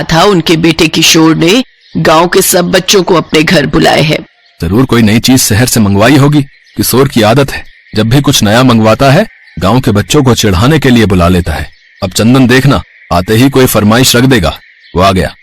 कहा था उनके बेटे किशोर ने गांव के सब बच्चों को अपने घर बुलाए हैं। जरूर कोई नई चीज शहर से मंगवाई होगी। किशोर की आदत है, जब भी कुछ नया मंगवाता है गांव के बच्चों को चिढ़ाने के लिए बुला लेता है। अब चंदन देखना, आते ही कोई फरमाइश रख देगा। वो आ गया।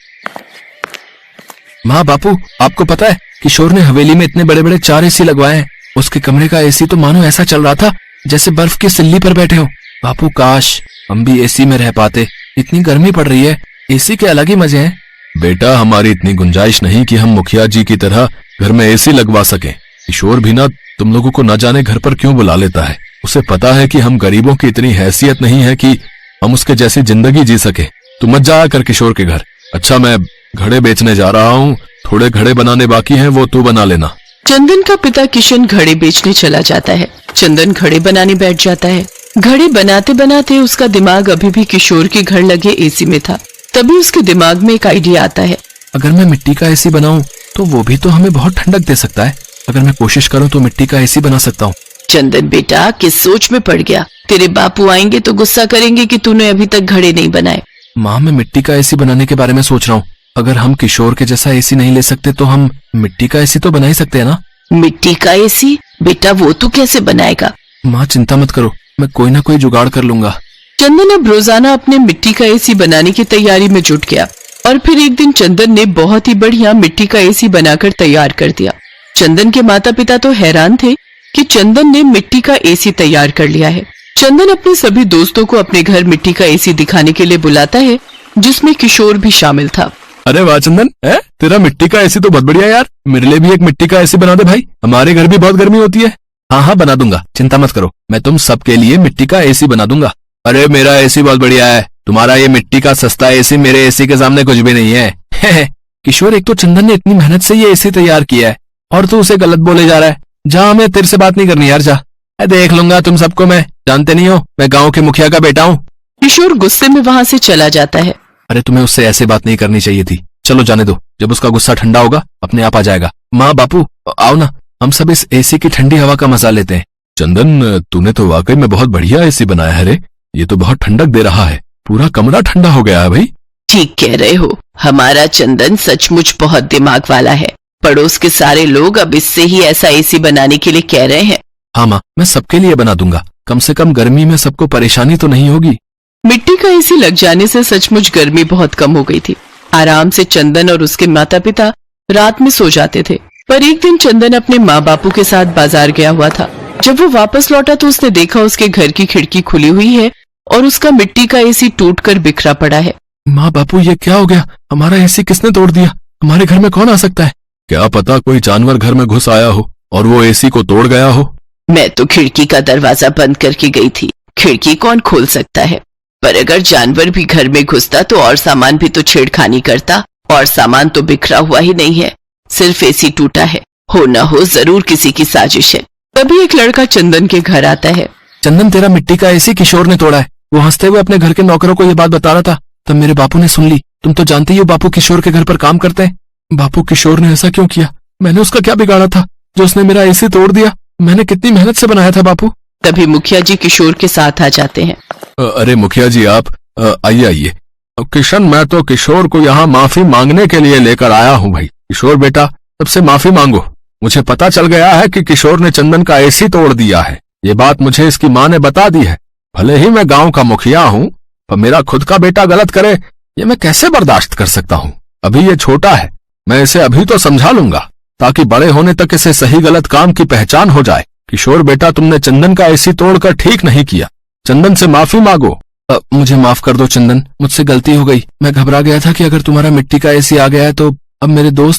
माँ बापू, आपको पता है किशोर ने हवेली में इतने बड़े बड़े 4 एसी लगवाए हैं। उसके कमरे का एसी तो मानो ऐसा चल रहा था जैसे बर्फ की सिल्ली पर बैठे हो। बापू काश हम भी एसी में रह पाते, इतनी गर्मी पड़ रही है, एसी के अलग ही मजे हैं। बेटा, हमारी इतनी गुंजाइश नहीं कि हम मुखिया जी की तरह घर में एसी लगवा सकें। किशोर भी ना तुम लोगों को न जाने घर पर क्यों बुला लेता है। उसे पता है कि हम गरीबों की इतनी हैसियत नहीं है कि हम उसके जैसी जिंदगी जी सके। तू मत जाया कर किशोर के घर। अच्छा, मैं घड़े बेचने जा रहा हूँ, थोड़े घड़े बनाने बाकी हैं, वो तू बना लेना। चंदन का पिता किशन घड़े बेचने चला जाता है। चंदन घड़े बनाने बैठ जाता है। घड़े बनाते बनाते उसका दिमाग अभी भी किशोर के घर लगे एसी में था। तभी उसके दिमाग में एक आइडिया आता है। अगर मैं मिट्टी का एसी बनाऊं तो वो भी तो हमें बहुत ठंडक दे सकता है। अगर मैं कोशिश करूं तो मिट्टी का एसी बना सकता हूँ। चंदन बेटा किस सोच में पड़ गया? तेरे बापू आएंगे तो गुस्सा करेंगे कि तूने अभी तक घड़े नहीं बनाए। माँ, मैं मिट्टी का एसी बनाने के बारे में सोच रहा हूँ। अगर हम किशोर के जैसा एसी नहीं ले सकते तो हम मिट्टी का एसी तो बना ही सकते हैं ना। मिट्टी का एसी? बेटा वो तू कैसे बनाएगा? माँ चिंता मत करो, मैं कोई ना कोई जुगाड़ कर लूंगा। चंदन अब रोजाना अपने मिट्टी का एसी बनाने की तैयारी में जुट गया और फिर एक दिन चंदन ने बहुत ही बढ़िया मिट्टी का एसी बनाकर तैयार कर दिया। चंदन के माता पिता तो हैरान थे कि चंदन ने मिट्टी का एसी तैयार कर लिया है। चंदन अपने सभी दोस्तों को अपने घर मिट्टी का एसी दिखाने के लिए बुलाता है, जिसमें किशोर भी शामिल था। अरे वाह चंदन, तेरा मिट्टी का एसी तो बहुत बढ़िया यार। मेरे लिए भी एक मिट्टी का एसी बना दे भाई, हमारे घर भी बहुत गर्मी होती है। हाँ हाँ बना दूंगा, चिंता मत करो, मैं तुम सबके लिए मिट्टी का एसी बना दूंगा। अरे मेरा एसी बहुत बढ़िया है, तुम्हारा ये मिट्टी का सस्ता एसी मेरे एसी के सामने कुछ भी नहीं है। किशोर, एक तो चंदन ने इतनी मेहनत से ये एसी तैयार किया है और तू उसे गलत बोले जा रहा है। जा, हमें तेरे से बात नहीं करनी यार, जा। देख लूंगा तुम सबको, मैं जानते नहीं हो मैं गाँव के मुखिया का बेटा हूँ। किशोर गुस्से में वहाँ से चला जाता है। अरे तुम्हें उससे ऐसे बात नहीं करनी चाहिए थी। चलो जाने दो, जब उसका गुस्सा ठंडा होगा अपने आप आ जाएगा। माँ बापू आओ ना, हम सब इस एसी की ठंडी हवा का मजा लेते हैं। चंदन, तूने तो वाकई में बहुत बढ़िया एसी बनाया है रे। ये तो बहुत ठंडक दे रहा है, पूरा कमरा ठंडा हो गया है भाई। ठीक कह रहे हो, हमारा चंदन सचमुच बहुत दिमाग वाला है। पड़ोस के सारे लोग अब इससे ही ऐसा एसी बनाने के लिए कह रहे हैं। हाँ माँ, मैं सबके लिए बना दूंगा, कम से कम गर्मी में सबको परेशानी तो नहीं होगी। मिट्टी का एसी लग जाने से सचमुच गर्मी बहुत कम हो गई थी। आराम से चंदन और उसके माता पिता रात में सो जाते थे। पर एक दिन चंदन अपने माँ बापू के साथ बाजार गया हुआ था। जब वो वापस लौटा तो उसने देखा उसके घर की खिड़की खुली हुई है और उसका मिट्टी का एसी टूटकर बिखरा पड़ा है। माँ बापू, ये क्या हो गया? हमारा एसी किसने तोड़ दिया? हमारे घर में कौन आ सकता है? क्या पता कोई जानवर घर में घुस आया हो और वो एसी को तोड़ गया हो। मैं तो खिड़की का दरवाजा बंद करके गई थी, खिड़की कौन खोल सकता है? पर अगर जानवर भी घर में घुसता तो और सामान भी तो छेड़खानी करता, और सामान तो बिखरा हुआ ही नहीं है, सिर्फ एसी टूटा है। हो न हो जरूर किसी की साजिश है। तभी एक लड़का चंदन के घर आता है। चंदन, तेरा मिट्टी का एसी किशोर ने तोड़ा है। वो हंसते हुए अपने घर के नौकरों को ये बात बता रहा था, तब मेरे बापू ने सुन ली। तुम तो जानते ही हो बापू किशोर के घर पर काम करते हैं। बापू, किशोर ने ऐसा क्यों किया? मैंने उसका क्या बिगाड़ा था जो उसने मेरा एसी तोड़ दिया? मैंने कितनी मेहनत से बनाया था बापू। तभी मुखिया जी किशोर के साथ आ जाते हैं। अरे मुखिया जी, आप आइए आइए। किशन, मैं तो किशोर को यहाँ माफी मांगने के लिए लेकर आया हूँ भाई। किशोर बेटा, सबसे माफी मांगो। मुझे पता चल गया है कि किशोर ने चंदन का एसी तोड़ दिया है। ये बात मुझे इसकी माँ ने बता दी है। भले ही मैं गांव का मुखिया हूँ, पर मेरा खुद का बेटा गलत करे ये मैं कैसे बर्दाश्त कर सकता हूँ? अभी ये छोटा है, मैं इसे अभी तो समझा लूंगा ताकि बड़े होने तक इसे सही गलत काम की पहचान हो जाए। किशोर बेटा, तुमने चंदन का एसी तोड़कर ठीक नहीं किया। चंदन से माफी मांगो। मुझे माफ कर दो चंदन, मुझसे गलती हो गई। मैं घबरा गया था कि अगर तुम्हारा मिट्टी का एसी आ गया है तो अब मेरे दोस्त